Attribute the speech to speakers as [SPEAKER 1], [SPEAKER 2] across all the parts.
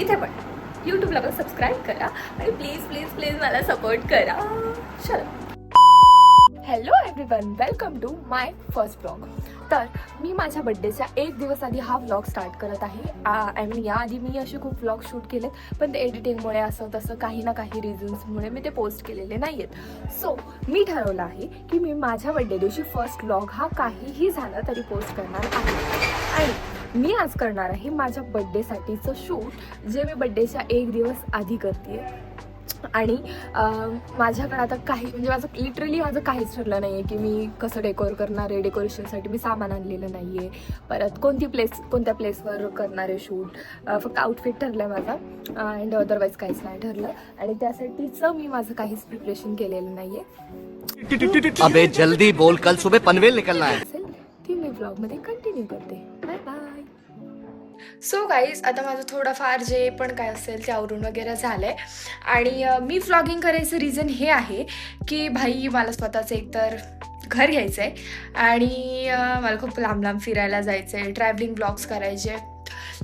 [SPEAKER 1] इथे पण यूट्यूबला पण सबस्क्राईब करा आणि प्लीज प्लीज प्लीज मला सपोर्ट करा. चलो. Hello everyone, welcome to my first blog. तर मी माझ्या बड्डेच्या एक दिवस आधी हा व्लॉग स्टार्ट करत आहे. आय मीन याआधी मी असे खूप व्लॉग शूट केलेत, पण ते एडिटिंगमुळे असं तसं काही ना काही रिझन्समुळे मी ते पोस्ट केलेले नाही आहेत. सो मी ठरवलं आहे की मी माझ्या बड्डे दिवशी फर्स्ट व्लॉग हा काहीही झालं तरी पोस्ट करणार आहे. आणि मी आज करणार आहे माझ्या बड्डेसाठीचं शूट, जे मी बड्डेच्या एक दिवस आधी करते. आणि माझ्याकडे आता काही म्हणजे माझं काहीच ठरलं नाही आहे की मी कसं डेकोर करणार आहे. डेकोरेशनसाठी मी सामान आणलेलं नाही आहे. परत कोणत्या प्लेसवर करणार आहे शूट. फक्त आउटफिट ठरलं आहे माझा अँड अदरवाईज काहीच नाही ठरलं. आणि त्यासाठीचं मी माझं काहीच प्रिपरेशन केलेलं नाही आहे.
[SPEAKER 2] अबे जल्दी बोल, कल सुबह पनवेल निकलना है.
[SPEAKER 1] असेल ती मी व्लॉगमध्ये कंटिन्यू करते. Bye bye. सो गाईज, आता माझं थोडंफार जे पण काय असेल ते आवरून वगैरे झालं आहे. आणि मी व्लॉगिंग करायचं रिझन हे आहे की भाई मला स्वतःचं एकतर घर घ्यायचं आहे आणि मला खूप लांब लांब फिरायला जायचं आहे. ट्रॅव्हलिंग व्लॉग्स करायचे,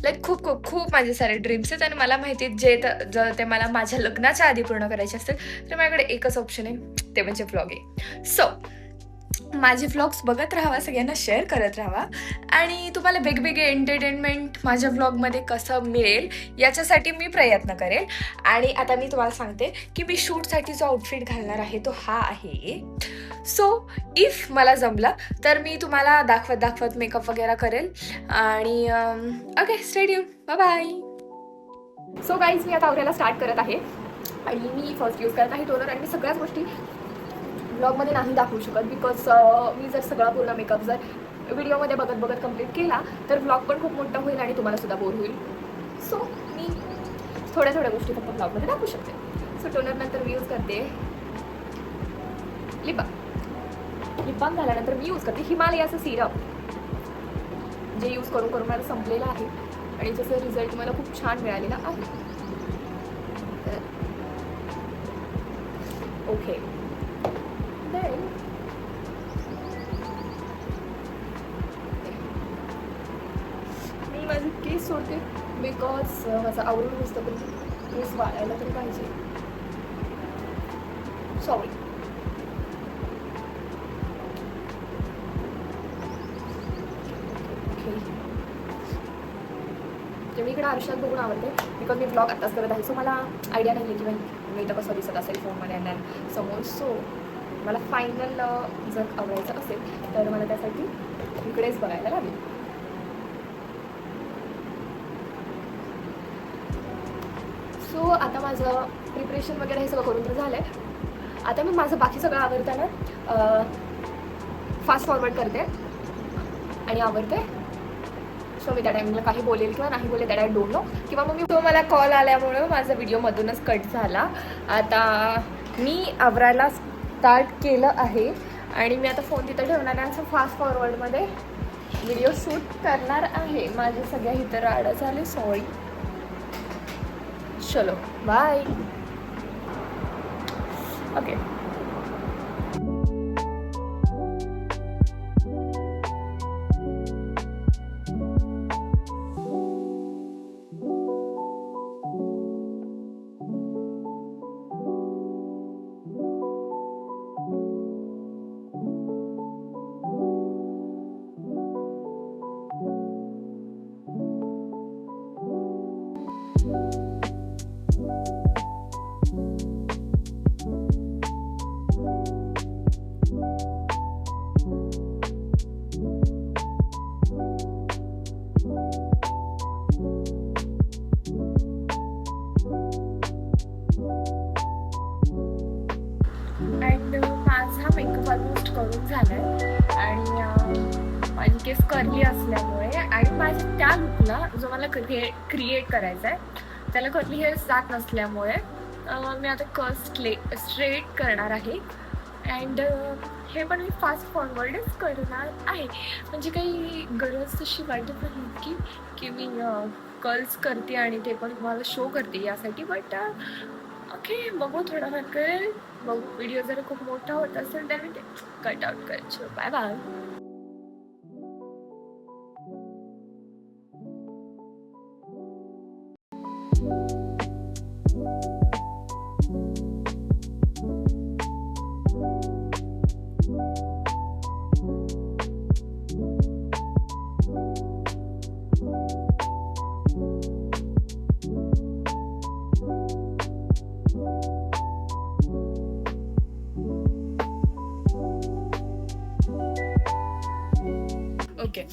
[SPEAKER 1] लाईक खूप खूप खूप माझे सारे ड्रीम्स आहेत. आणि मला माहिती आहे जर ते मला माझ्या लग्नाच्या आधी पूर्ण करायचे असतील तर माझ्याकडे एकच ऑप्शन आहे, ते म्हणजे व्लॉगिंग. सो माझे व्लॉग्स बघत राहावा, सगळ्यांना शेअर करत राहावा आणि तुम्हाला वेगवेगळे एंटरटेनमेंट माझ्या व्लॉगमध्ये कसं मिळेल याच्यासाठी मी प्रयत्न करेल. आणि आता मी तुम्हाला सांगते की मी शूटसाठी जो आउटफिट घालणार आहे तो हा आहे. सो इफ मला जमलं तर मी तुम्हाला दाखवत मेकअप वगैरे करेल. आणि okay, stay tune, bye bye. So guys, मी आता आवरायला स्टार्ट करत आहे आणि मी फर्स्ट यूज करत आहे टोनर. आणि मी सगळ्याच गोष्टी ब्लॉगमध्ये नाही दाखवू शकत बिकॉज मी जर सगळा पूर्ण मेकअप जर व्हिडिओमध्ये बघत कंप्लीट केला तर व्लॉग पण खूप मोठा होईल आणि तुम्हाला सुद्धा बोर होईल. सो मी थोड्या गोष्टी फक्त ब्लॉगमध्ये दाखवू शकते. सो टोनर नंतर मी यूज करते लिप बाम झाल्यानंतर मी यूज करते हिमालयाचं सिरप, जे यूज करून मला संपलेलं आहे आणि जसं रिझल्ट मला खूप छान मिळालेला आहे. ओके, मी माझे केस सोडते बिकॉज माझं आवरून नसतं, पण केस वाढायला तरी पाहिजे. सॉरी. ओके, मी इकडे आरशात बघून आवडते बिकॉज मी ब्लॉग आत्ताच करत आहे. सो मला आयडिया नाही आहे की मी तर कसं दिसत असेल फोनमध्ये आणि समोर. सो मला फायनल जर आवडायचं असेल तर मला त्यासाठी इकडेच बघायला लागेल. सो आता माझं प्रिपरेशन वगैरे हे सगळं करून तर झालं आहे. आता मी माझं बाकी सगळं आवरताना फास्ट फॉरवर्ड करते आणि आवडते. सो मी त्या टायमिंगला काही बोलेल किंवा नाही बोलेल दॅट आय डोंट नो. किंवा मग मला कॉल आल्यामुळं माझा व्हिडिओ मधूनच कट झाला. आता मी आवरायला स्टार्ट केलं आहे आणि मी आता फोन तिथं ठेवणार आहे आणि फास्ट फॉरवर्डमध्ये व्हिडिओ शूट करणार आहे. माझे सगळ्या इतर राडा झाले, सॉरी. चलो बाय. ओके, माझा मेकअप ऑलमोस्ट करून झाला आहे आणि माझी केस कर्ली असल्यामुळे आणि माझ्या त्या लुकला जो मला क्रिएट करायचा आहे त्याला कर्ली हेअर्स जात नसल्यामुळे मी आता स्ट्रेट करणार आहे. अँड हे पण मी फास्ट फॉरवर्डच करणार आहे. म्हणजे काही गरज तशी वाटत नाही की मी कर्ल्स करते आणि ते पण तुम्हाला शो करते यासाठी. बट ओके, बघू थोडाफार करेल. बघू, व्हिडिओ जर खूप मोठा होत असेल तर मी ते कट आउट करायचं. Bye bye. ठीक आहे.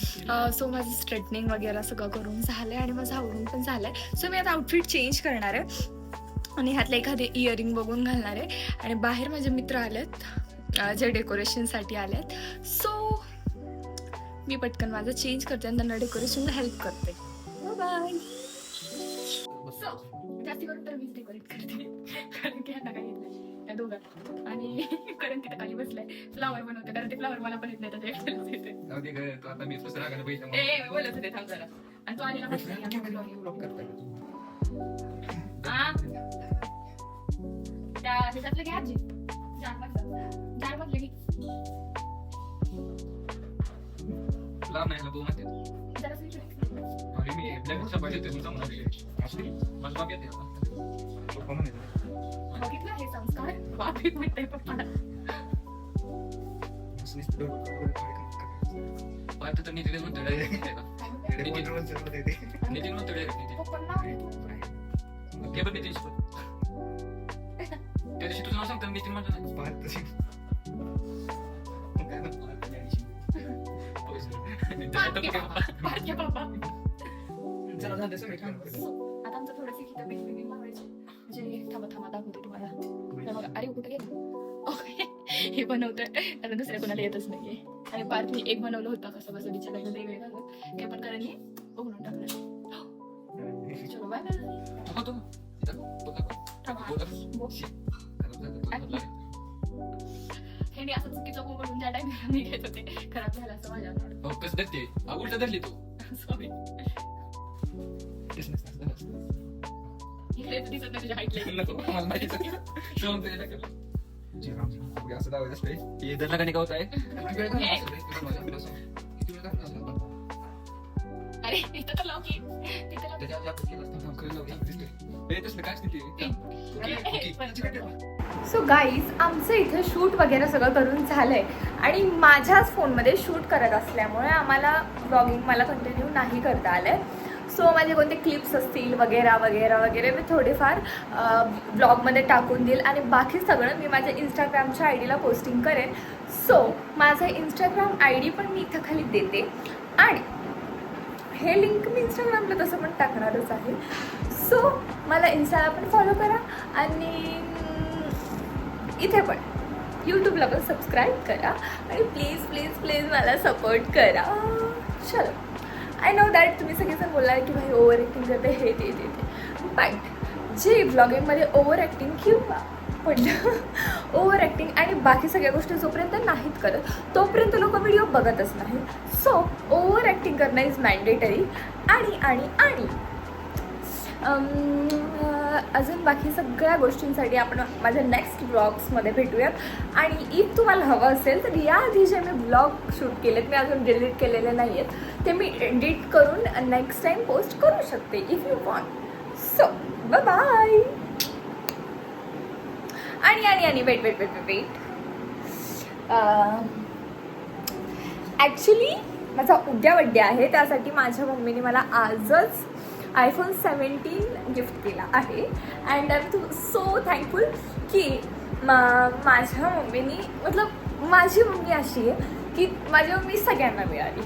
[SPEAKER 1] सो माझं स्ट्रेटनिंग वगैरे सगळं करून झालं आहे आणि माझं आवरून पण झालं आहे. सो मी आता आउटफिट चेंज करणार आहे आणि ह्यातले एखादे इयरिंग बघून घालणार आहे. आणि बाहेर माझे मित्र आलेत जे डेकोरेशनसाठी आलेत. सो मी पटकन माझं चेंज करते आणि त्यांना डेकोरेशनला हेल्प करते. बाय. जास्ती करून तर मीच डेकोरेट करते कारण की ह्यांना काही येत नाही त्या दोघांना. आणि करण तिथं खाली बसलाय फ्लावर बनवते कारण ते फ्लावर मला पण येत नाही त्याच्या येते. बोलत होते थांब जरा. आणि तो आलेला त्या ह्याच्यातलं घ्या आजी जार म्हटलं की जरा बघितलं हे संस्कार वापीत मिळते पप्पा.
[SPEAKER 3] तुझं नाव सांगतो नितीन
[SPEAKER 1] आता आमचं थोडंसं किती बेकिंग लावायचे जे थांबा दाखवते तुम्हाला. बघा अरे कुठे गेलं हे बनवतोय आता दुसऱ्या कोणाला येतच नाहीये. आणि पार्थ मी एक बनवलं होतं कसं बसडीच्या लग्न वेगळे घालून ते पण कारण बघून टाकलं. चलो बाय हे असं चुकीचं बोलून ज्या टाइमला मी घेत होते खराब झालं असं माझ्या
[SPEAKER 3] कसं धरते उलट धरली तू
[SPEAKER 1] सॉरी इकडे दिसत नाही तुझ्या हाईटला.
[SPEAKER 3] मला माहिती धरला का निघावत आहे.
[SPEAKER 1] अरे इथं तर लाव की सो गाईज आमचं इथे शूट वगैरे सगळं करून झालंय आणि माझ्याच फोनमध्ये शूट करत असल्यामुळे आम्हाला व्लॉगिंग मला कंटिन्यू नाही करता आलंय. सो माझे कोणते क्लिप्स असतील वगैरे वगैरे वगैरे मी थोडेफार ब्लॉगमध्ये टाकून देईल आणि बाकी सगळं मी माझ्या इंस्टाग्रामच्या आय डीला पोस्टिंग करेन. सो माझा इंस्टाग्राम आय डी पण मी इथं खाली देते आणि हे लिंक मी इंस्टाग्रामला तसं पण टाकणारच आहे. सो मला इन्स्टाला पण फॉलो करा आणि इथे पण यूट्यूबला पण सबस्क्राईब करा आणि प्लीज प्लीज प्लीज मला सपोर्ट करा. चलो आय नो दॅट तुम्ही सगळेजण बोलला की भाई ओव्हर ॲक्टिंग करते हे ते बट जे ब्लॉगिंगमध्ये ओव्हर ॲक्टिंग किंवा पडलं ओव्हर ॲक्टिंग आणि बाकी सगळ्या गोष्टी जोपर्यंत नाहीत करत तोपर्यंत लोक व्हिडिओ बघतच नाही. सो ओव्हर ॲक्टिंग करणं इज मॅन्डेटरी. आणि आणि आणि अजून बाकी सगळ्या गोष्टींसाठी आपण माझ्या नेक्स्ट ब्लॉग्समध्ये भेटूयात. आणि इफ तुम्हाला हवं असेल तर याआधी जे मी ब्लॉग शूट केलेत मी अजून डिलीट केलेले नाही आहेत ते मी एडिट करून नेक्स्ट टाईम पोस्ट करू शकते if you want. So bye. आणि वेट ॲक्च्युली माझा उद्या बड्डे आहे त्यासाठी माझ्या मम्मीने मला आजच iPhone 17 गिफ्ट केला आहे and I am so thankful की माझ्या मम्मीनी मतलब माझी मम्मी अशी आहे की माझी मम्मी सगळ्यांना मिळाली.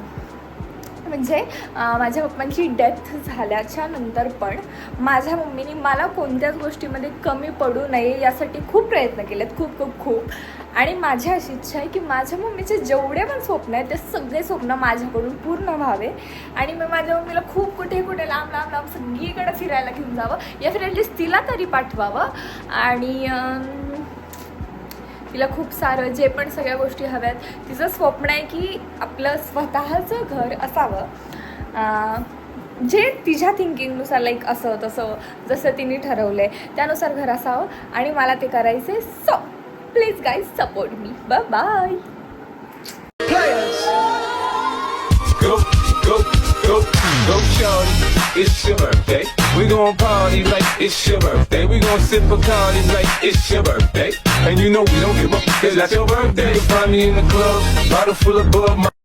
[SPEAKER 1] म्हणजे माझ्या पप्पांची डेथ झाल्याच्या नंतर पण माझ्या मम्मीनी मला कोणत्याच गोष्टीमध्ये कमी पडू नये यासाठी खूप प्रयत्न केलेत खूप. आणि माझी अशी इच्छा आहे की माझ्या मम्मीचे जेवढे पण स्वप्न आहेत ते सगळे स्वप्न माझ्याकडून पूर्ण व्हावे आणि मग माझ्या मम्मीला खूप कुठे लांब सगळीकडे फिरायला घेऊन जावं या फिरायला तिला तरी पाठवावं आणि तिला खूप सारं जे पण सगळ्या गोष्टी हव्यात. तिचं स्वप्न आहे की आपलं स्वतःचं घर असावं जे तिच्या थिंकिंगनुसार लाईक असं तसं जसं तिने ठरवलं आहे त्यानुसार घर असावं आणि मला ते करायचे. So please guys support me. Bye.
[SPEAKER 4] Go shorty, it's your birthday. We gon' party like it's your birthday. We gon' sip Bacardi like it's your birthday. And you know we don't give up, cause that's your birthday. You find me in the club, bottle full of Bud.